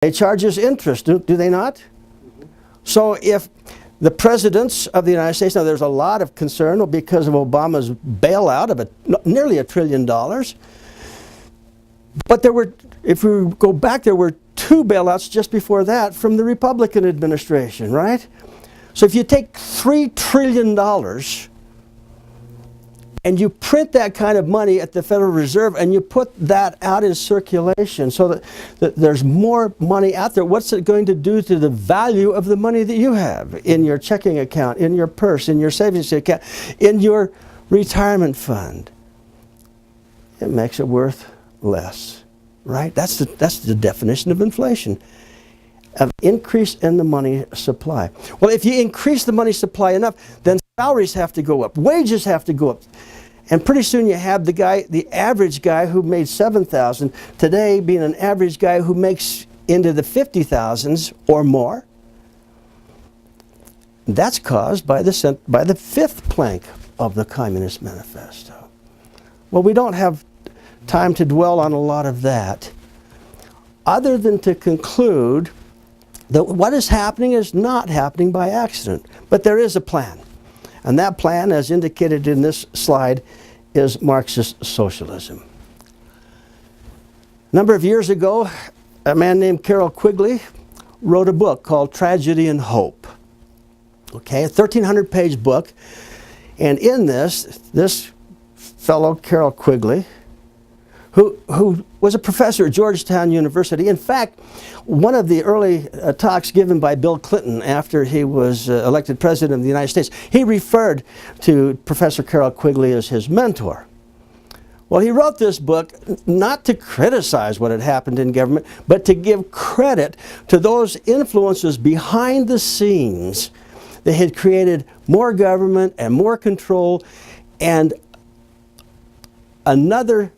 They charge us interest, do they not? So if the presidents of the United States, now there's a lot of concern because of Obama's bailout of nearly $1 trillion. But there were, if we go back, there were 2 bailouts just before that from the Republican administration, right? So if you take $3 trillion and you print that kind of money at the Federal Reserve and you put that out in circulation so that there's more money out there, what's it going to do to the value of the money that you have in your checking account, in your purse, in your savings account, in your retirement fund? It makes it worth less, right? That's the definition of inflation, of increase in the money supply. Well, if you increase the money supply enough, then salaries have to go up, wages have to go up, and pretty soon you have the average guy who made $7,000 today being an average guy who makes into the $50,000s or more. That's caused by the 5th plank of the Communist Manifesto. Well, we don't have time to dwell on a lot of that, other than to conclude that what is happening is not happening by accident, but there is a plan. And that plan, as indicated in this slide, is Marxist socialism. A number of years ago, a man named Carroll Quigley wrote a book called Tragedy and Hope. Okay, a 1,300-page book. And in this fellow, Carroll Quigley, who was a professor at Georgetown University. In fact, one of the early talks given by Bill Clinton after he was elected president of the United States, he referred to Professor Carroll Quigley as his mentor. Well, he wrote this book not to criticize what had happened in government, but to give credit to those influences behind the scenes that had created more government and more control, and another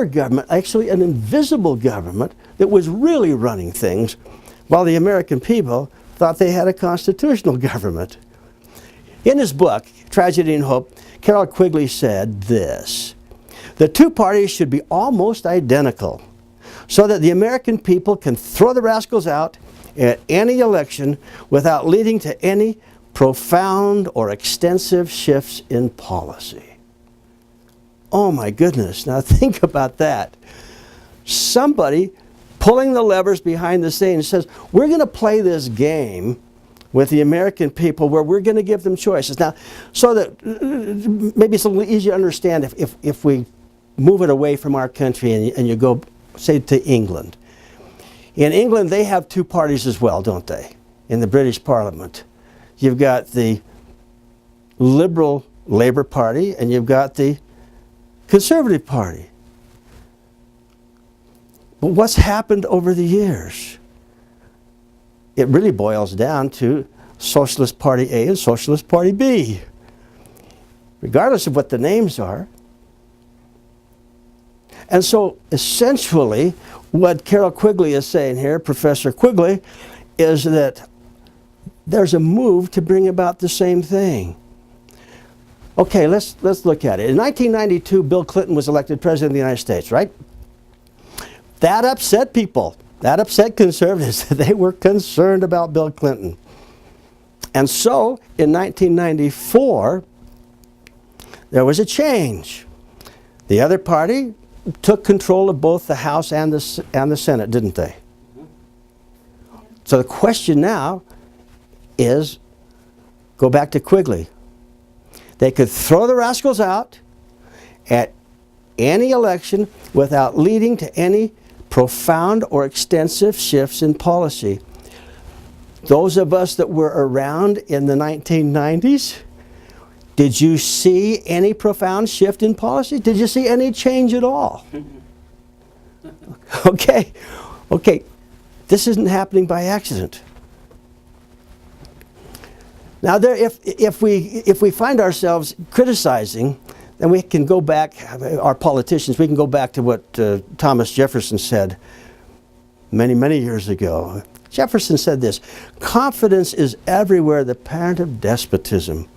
government, actually an invisible government, that was really running things, while the American people thought they had a constitutional government. In his book, Tragedy and Hope, Carroll Quigley said this: "The 2 parties should be almost identical, so that the American people can throw the rascals out at any election without leading to any profound or extensive shifts in policy." Oh my goodness, now think about that. Somebody pulling the levers behind the scenes says, we're going to play this game with the American people where we're going to give them choices. Now, so that maybe it's a little easier to understand if we move it away from our country and you go, say, to England. In England, they have 2 parties as well, don't they? In the British Parliament. You've got the Liberal Labour Party and you've got the Conservative Party. But what's happened over the years? It really boils down to Socialist Party A and Socialist Party B. Regardless of what the names are. And so essentially what Carroll Quigley is saying here, Professor Quigley, is that there's a move to bring about the same thing. Okay, let's look at it. In 1992, Bill Clinton was elected president of the United States, right? That upset people. That upset conservatives. They were concerned about Bill Clinton. And so, in 1994, there was a change. The other party took control of both the House and the Senate, didn't they? So the question now is, go back to Quigley. They could throw the rascals out at any election without leading to any profound or extensive shifts in policy. Those of us that were around in the 1990s, did you see any profound shift in policy? Did you see any change at all? Okay, this isn't happening by accident. Now, if we find ourselves criticizing, then we can go back, our politicians, we can go back to what Thomas Jefferson said many years ago. Jefferson said this: "Confidence is everywhere the parent of despotism.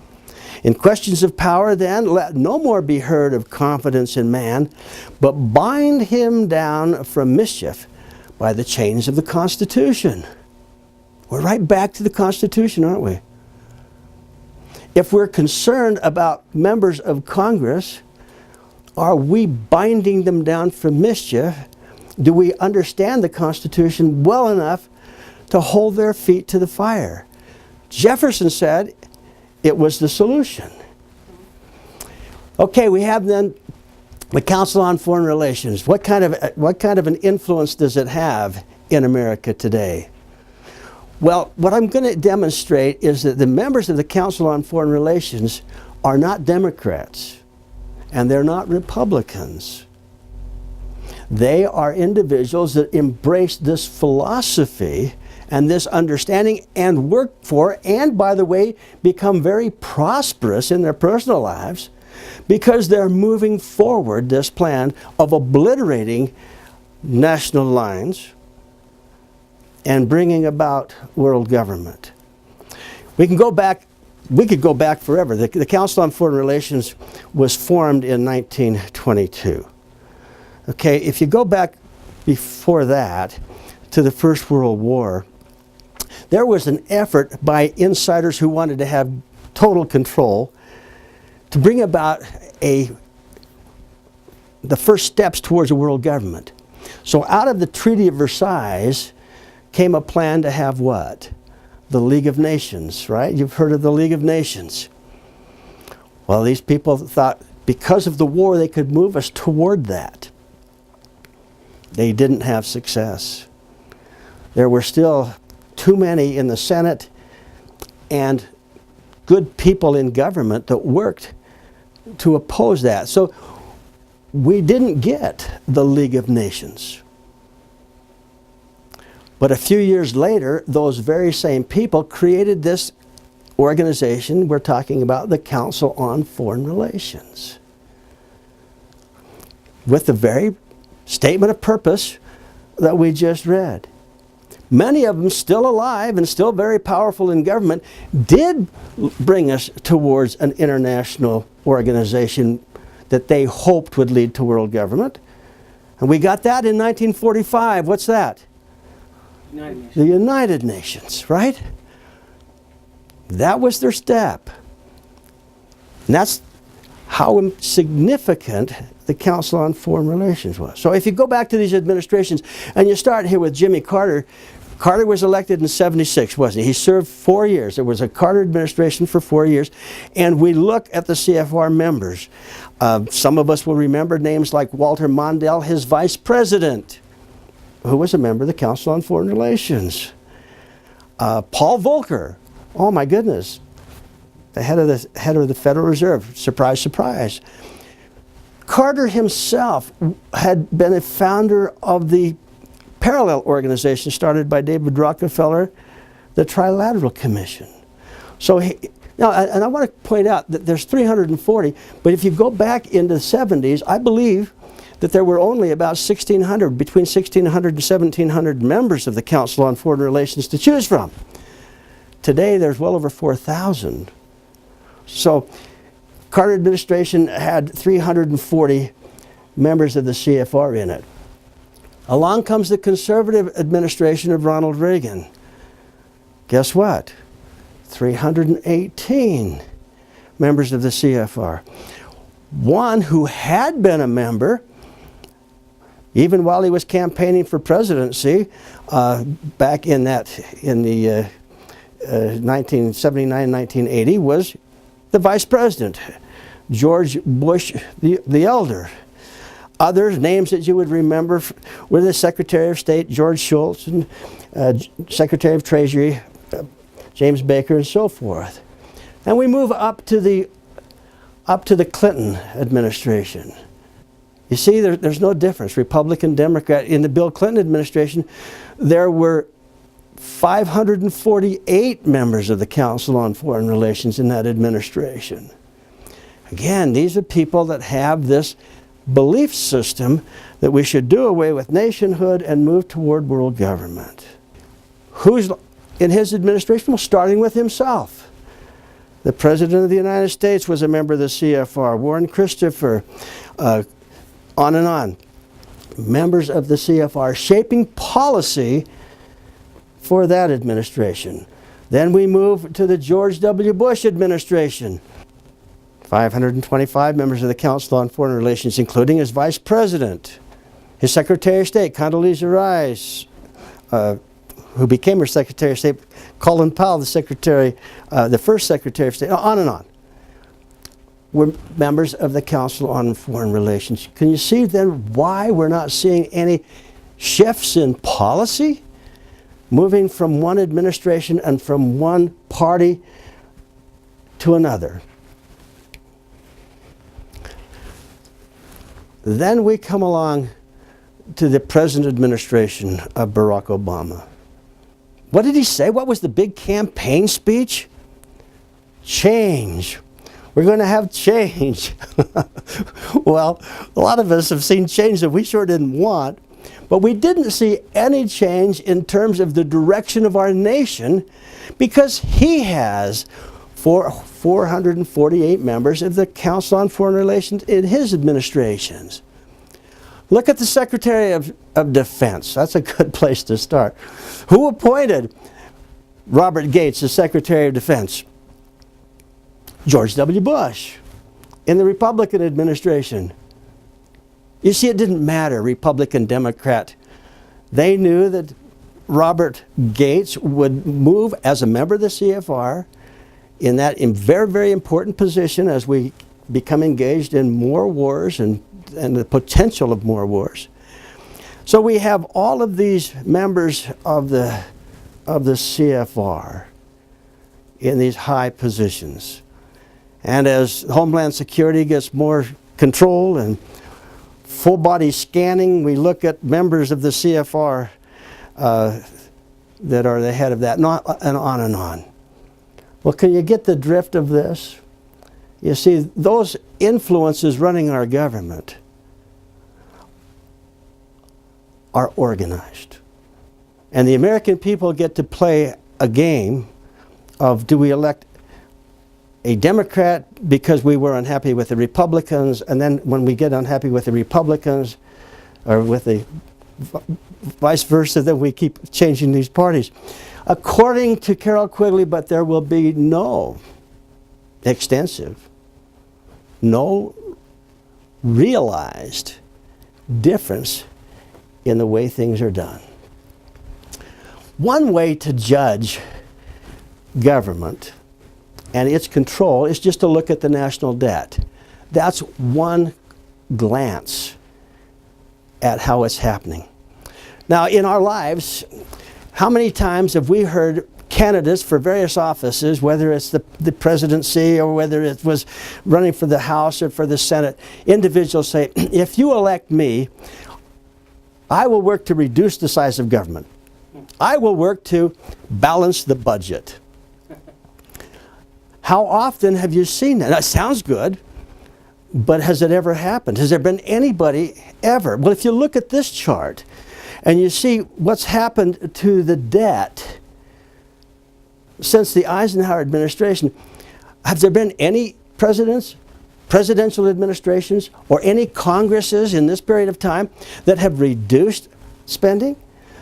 In questions of power, then, let no more be heard of confidence in man, but bind him down from mischief By the chains of the Constitution. We're right back to the Constitution, aren't we? If we're concerned about members of Congress, are we binding them down for mischief? Do we understand the Constitution well enough to hold their feet to the fire? Jefferson said it was the solution. Okay, we have then the Council on Foreign Relations. What kind of an influence does it have in America today? Well, what I'm going to demonstrate is that the members of the Council on Foreign Relations are not Democrats, and they're not Republicans. They are individuals that embrace this philosophy and this understanding and work for, and by the way, become very prosperous in their personal lives because they're moving forward this plan of obliterating national lines and bringing about world government. We could go back forever. The Council on Foreign Relations was formed in 1922. Okay, if you go back before that to the First World War, there was an effort by insiders who wanted to have total control to bring about the first steps towards a world government. So out of the Treaty of Versailles came a plan to have what? The League of Nations, right? You've heard of the League of Nations. Well, these people thought because of the war they could move us toward that. They didn't have success. There were still too many in the Senate and good people in government that worked to oppose that. So we didn't get the League of Nations. But a few years later, those very same people created this organization we're talking about, the Council on Foreign Relations, with the very statement of purpose that we just read. Many of them still alive and still very powerful in government did bring us towards an international organization that they hoped would lead to world government. And we got that in 1945. What's that? The United Nations, right? That was their step. And that's how significant the Council on Foreign Relations was. So if you go back to these administrations, and you start here with Jimmy Carter. Carter was elected in '76, wasn't he? He served 4 years. There was a Carter administration for 4 years. And we look at the CFR members. Some of us will remember names like Walter Mondale, his vice president, who was a member of the Council on Foreign Relations. Paul Volcker, oh my goodness, the head of the Federal Reserve. Surprise, surprise. Carter himself had been a founder of the parallel organization started by David Rockefeller, the Trilateral Commission. So now, and I want to point out that there's 340, but if you go back into the 70s, I believe that there were only about 1,600, between 1,600 and 1,700 members of the Council on Foreign Relations to choose from. Today, there's well over 4,000. So, Carter administration had 340 members of the CFR in it. Along comes the conservative administration of Ronald Reagan. Guess what? 318 members of the CFR. One who had been a member, even while he was campaigning for presidency, back in the 1979, 1980, was the vice president, George Bush the Elder. Others, names that you would remember, were the Secretary of State, George Shultz, and Secretary of Treasury, James Baker, and so forth. And we move up to the Clinton administration. You see, there's no difference, Republican, Democrat. In the Bill Clinton administration, there were 548 members of the Council on Foreign Relations in that administration. Again, these are people that have this belief system that we should do away with nationhood and move toward world government. Who's in his administration? Well, starting with himself. The President of the United States was a member of the CFR. Warren Christopher, on and on. members of the CFR shaping policy for that administration. Then we move to the George W. Bush administration. 525 members of the Council on Foreign Relations, including his Vice President, his Secretary of State, Condoleezza Rice, who became her Secretary of State, Colin Powell, the first Secretary of State, on and on. We're members of the Council on Foreign Relations. Can you see then why we're not seeing any shifts in policy? Moving from one administration and from one party to another. Then we come along to the present administration of Barack Obama. What did he say? What was the big campaign speech? Change. We're going to have change. Well, a lot of us have seen change that we sure didn't want, but we didn't see any change in terms of the direction of our nation because he has 448 members of the Council on Foreign Relations in his administrations. Look at the Secretary of Defense. That's a good place to start. Who appointed Robert Gates as Secretary of Defense? George W. Bush in the Republican administration. You see, it didn't matter, Republican, Democrat. They knew that Robert Gates would move as a member of the CFR in that very, very important position as we become engaged in more wars and the potential of more wars. So we have all of these members of the CFR in these high positions. And as Homeland Security gets more control and full body scanning, we look at members of the CFR that are the head of that, and on and on. Well, can you get the drift of this? You see, those influences running our government are organized. And the American people get to play a game of, do we elect a Democrat because we were unhappy with the Republicans, and then when we get unhappy with the Republicans, or with the vice versa, then we keep changing these parties. According to Carol Quigley, but there will be no extensive, no realized difference in the way things are done. One way to judge government and its control is just to look at the national debt. That's one glance at how it's happening. Now, in our lives, how many times have we heard candidates for various offices, whether it's the presidency or whether it was running for the House or for the Senate, individuals say, if you elect me, I will work to reduce the size of government. I will work to balance the budget. How often have you seen that? That sounds good, but has it ever happened? Has there been anybody ever? Well, if you look at this chart and you see what's happened to the debt since the Eisenhower administration, have there been any presidential administrations, or any Congresses in this period of time that have reduced spending,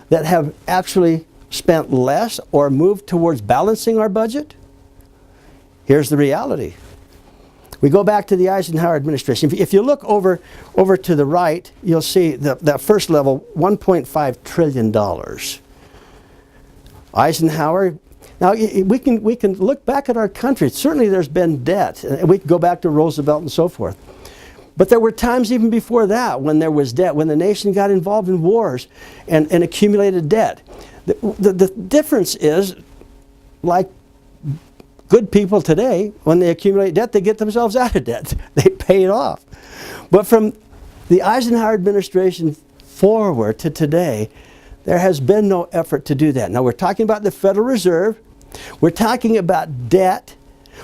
that have actually spent less or moved towards balancing our budget? Here's the reality. We go back to the Eisenhower administration. If you look over to the right, you'll see that first level, $1.5 trillion. Eisenhower. Now, we can look back at our country. Certainly there's been debt. And we can go back to Roosevelt and so forth. But there were times even before that when there was debt, when the nation got involved in wars and accumulated debt. The difference is, like good people today, when they accumulate debt, they get themselves out of debt. They pay it off. But from the Eisenhower administration forward to today, there has been no effort to do that. Now, we're talking about the Federal Reserve. We're talking about debt.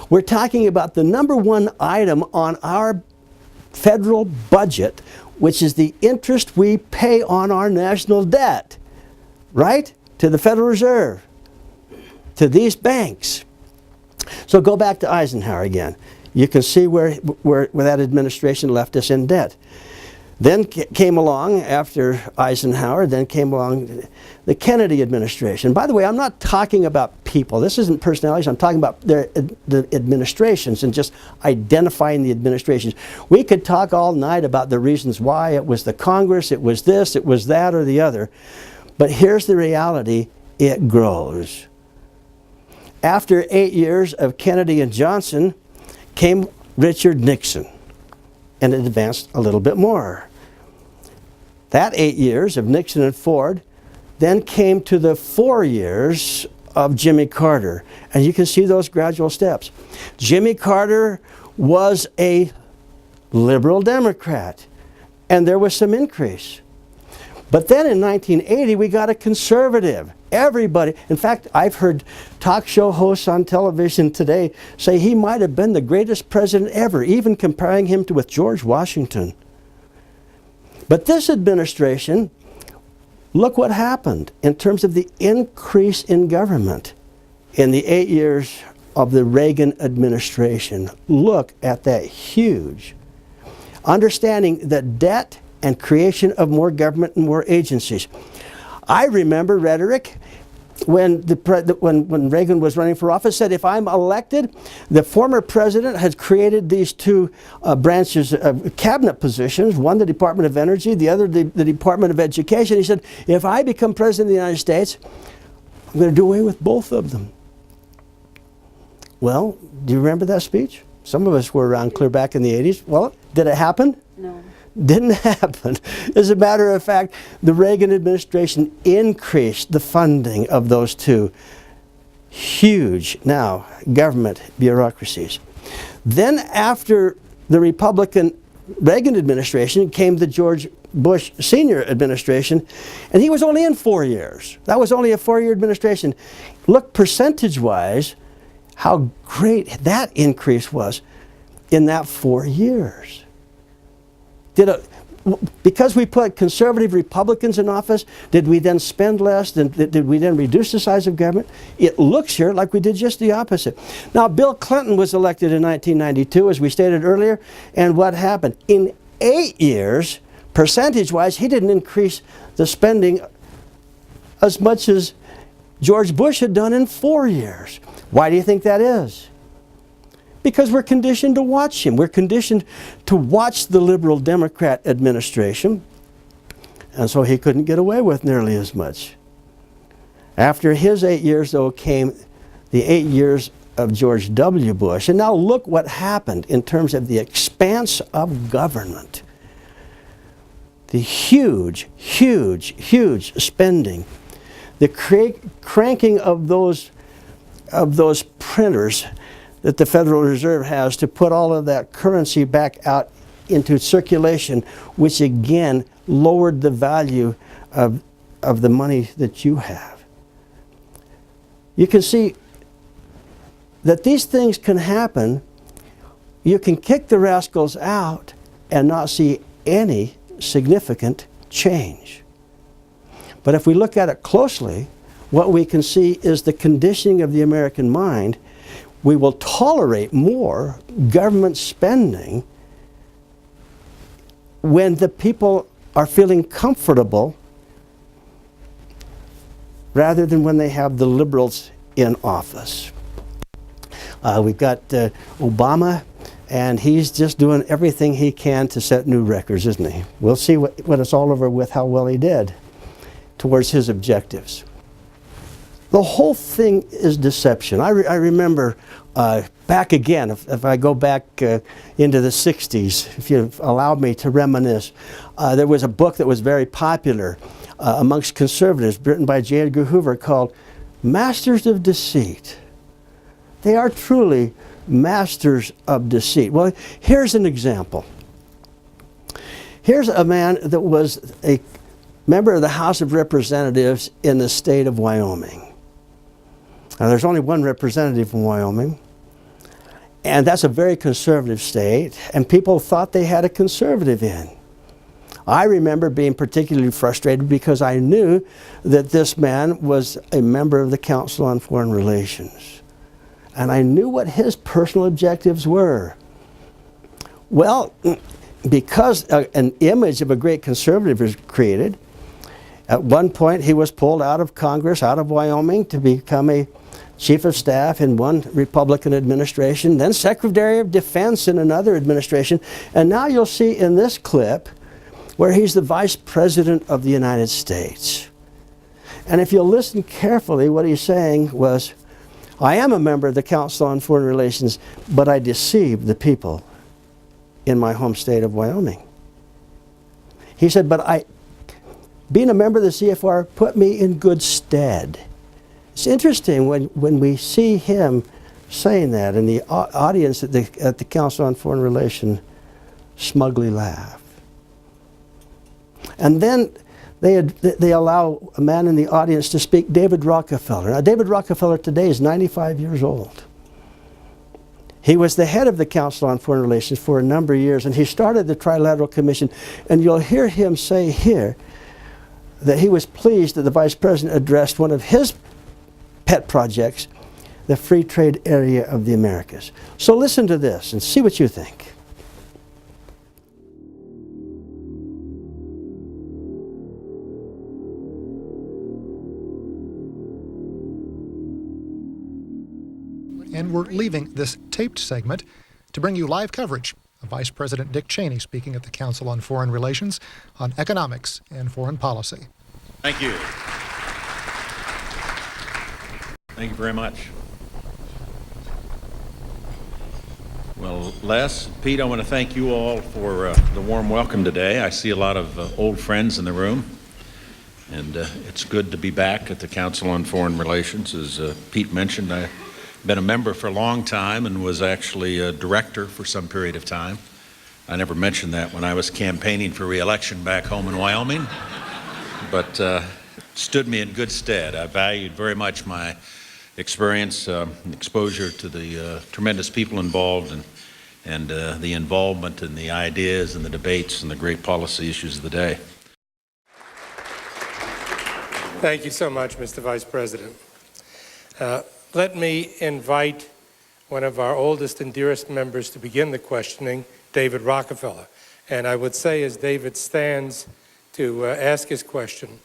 We're talking about the number one item on our federal budget, which is the interest we pay on our national debt, right? To the Federal Reserve, to these banks. So go back to Eisenhower again. You can see where that administration left us in debt. Then came along, after Eisenhower, then came along the Kennedy administration. By the way, I'm not talking about people. This isn't personalities. I'm talking about the administrations and just identifying the administrations. We could talk all night about the reasons why. It was the Congress, it was this, it was that, or the other. But here's the reality: it grows. After 8 years of Kennedy and Johnson came Richard Nixon, and it advanced a little bit more. That 8 years of Nixon and Ford then came to the 4 years of Jimmy Carter. And you can see those gradual steps. Jimmy Carter was a liberal Democrat, and there was some increase. But then in 1980, we got a conservative. Everybody, in fact, I've heard talk show hosts on television today say he might have been the greatest president ever, even comparing him with George Washington. But this administration, look what happened in terms of the increase in government in the 8 years of the Reagan administration. Look at that huge. Understanding the debt and creation of more government and more agencies. I remember rhetoric when Reagan was running for office, said, if I'm elected, the former president has created these two branches of cabinet positions, one the Department of Energy, the other the Department of Education. He said, if I become president of the United States, I'm going to do away with both of them. Well, do you remember that speech? Some of us were around clear back in the 80s. Well, did it happen? No. Didn't happen. As a matter of fact, the Reagan administration increased the funding of those two huge, now, government bureaucracies. Then after the Republican Reagan administration came the George Bush Sr. administration, and he was only in 4 years. That was only a 4-year administration. Look, percentage-wise, how great that increase was in that 4 years. Because we put conservative Republicans in office, did we then spend less? Did we then reduce the size of government? It looks here like we did just the opposite. Now, Bill Clinton was elected in 1992, as we stated earlier, and what happened? In 8 years, percentage-wise, he didn't increase the spending as much as George Bush had done in 4 years. Why do you think that is? Because we're conditioned to watch him. We're conditioned to watch the liberal Democrat administration, and so he couldn't get away with nearly as much. After his 8 years, though, came the 8 years of George W. Bush. And now look what happened in terms of the expanse of government. The huge, huge, huge spending. The cranking of those printers that the Federal Reserve has to put all of that currency back out into circulation, which again lowered the value of the money that you have. You can see that these things can happen. You can kick the rascals out and not see any significant change. But if we look at it closely, what we can see is the conditioning of the American mind. We will tolerate more government spending when the people are feeling comfortable rather than when they have the liberals in office. We've got Obama, and he's just doing everything he can to set new records, isn't he? We'll see what it's all over with, how well he did towards his objectives. The whole thing is deception. I remember back again, if I go back into the 60s, if you allow me to reminisce, there was a book that was very popular amongst conservatives, written by J. Edgar Hoover, called Masters of Deceit. They are truly masters of deceit. Well, here's an example. Here's a man that was a member of the House of Representatives in the state of Wyoming. Now, there's only one representative from Wyoming, and that's a very conservative state, and people thought they had a conservative in. I remember being particularly frustrated because I knew that this man was a member of the Council on Foreign Relations, and I knew what his personal objectives were. Well, because an image of a great conservative was created, at one point he was pulled out of Congress, out of Wyoming, to become a chief of staff in one Republican administration, then Secretary of Defense in another administration, and now you'll see in this clip where he's the Vice President of the United States. And if you'll listen carefully, what he's saying was, I am a member of the Council on Foreign Relations, but I deceived the people in my home state of Wyoming. He said, but being a member of the CFR put me in good stead. It's interesting when we see him saying that, and the audience at the Council on Foreign Relations smugly laugh. And then they allow a man in the audience to speak, David Rockefeller. Now, David Rockefeller today is 95 years old. He was the head of the Council on Foreign Relations for a number of years, and he started the Trilateral Commission. And you'll hear him say here that he was pleased that the Vice President addressed one of his pet projects, the free trade area of the Americas. So listen to this and see what you think. And we're leaving this taped segment to bring you live coverage of Vice President Dick Cheney speaking at the Council on Foreign Relations on economics and foreign policy. Thank you. Thank you very much. Well, Les, Pete, I want to thank you all for the warm welcome today. I see a lot of old friends in the room, and it's good to be back at the Council on Foreign Relations. As Pete mentioned, I've been a member for a long time and was actually a director for some period of time. I never mentioned that when I was campaigning for re-election back home in Wyoming, but stood me in good stead. I valued very much my experience, exposure to the tremendous people involved, and the involvement in the ideas and the debates and the great policy issues of the day. Thank you so much, Mr. Vice President. Let me invite one of our oldest and dearest members to begin the questioning, David Rockefeller. And I would say, as David stands to ask his question,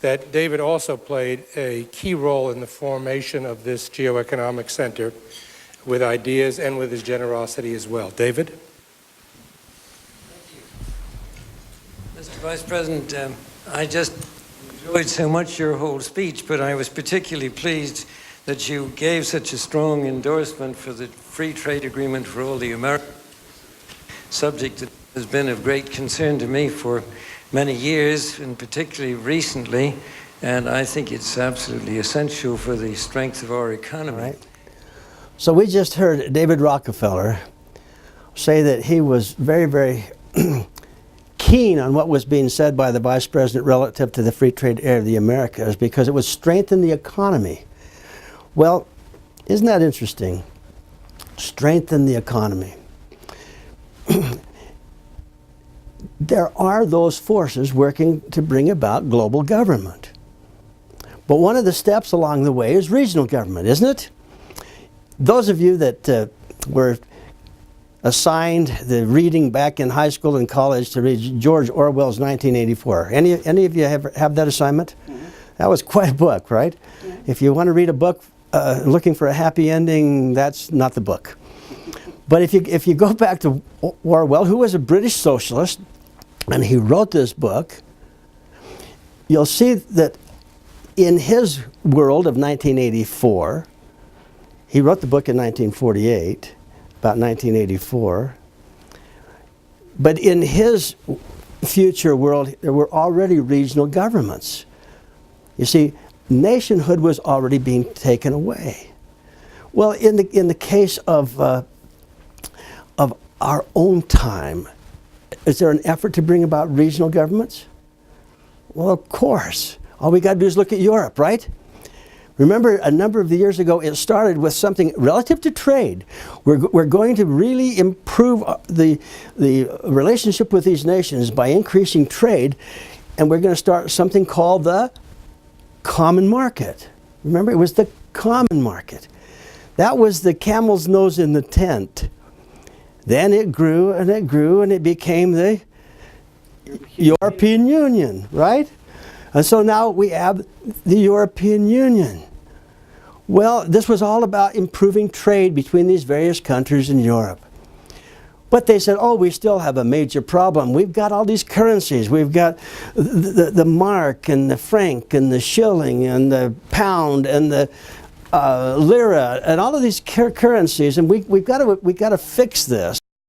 that David also played a key role in the formation of this geoeconomic center with ideas and with his generosity as well. David? Thank you. Mr. Vice President, I just enjoyed so much your whole speech, but I was particularly pleased that you gave such a strong endorsement for the free trade agreement for all the Americans, subject that has been of great concern to me for many years, and particularly recently, and I think it's absolutely essential for the strength of our economy. Right. So we just heard David Rockefeller say that he was very, very keen on what was being said by the Vice President relative to the free trade area of the Americas because it would strengthen the economy. Well, isn't that interesting? Strengthen the economy. There are those forces working to bring about global government. But one of the steps along the way is regional government, isn't it? Those of you that were assigned the reading back in high school and college to read George Orwell's 1984. Any of you have that assignment? Mm-hmm. That was quite a book, right? Yeah. If you want to read a book looking for a happy ending, that's not the book. But if you go back to Orwell, who was a British socialist, and he wrote this book, you'll see that in his world of 1984, he wrote the book in 1948, about 1984, but in his future world, there were already regional governments. You see, nationhood was already being taken away. Well, in the case of our own time, is there an effort to bring about regional governments? Well, of course. All we got to do is look at Europe, right? Remember, a number of years ago, it started with something relative to trade. We're going to really improve the relationship with these nations by increasing trade, and we're going to start something called the common market. Remember, it was the common market. That was the camel's nose in the tent. Then it grew and it grew and it became the European Union, right? And so now we have the European Union. Well, this was all about improving trade between these various countries in Europe. But they said, oh, we still have a major problem. We've got all these currencies. We've got the mark and the franc and the shilling and the pound and the lira and all of these currencies, and we've got to fix this.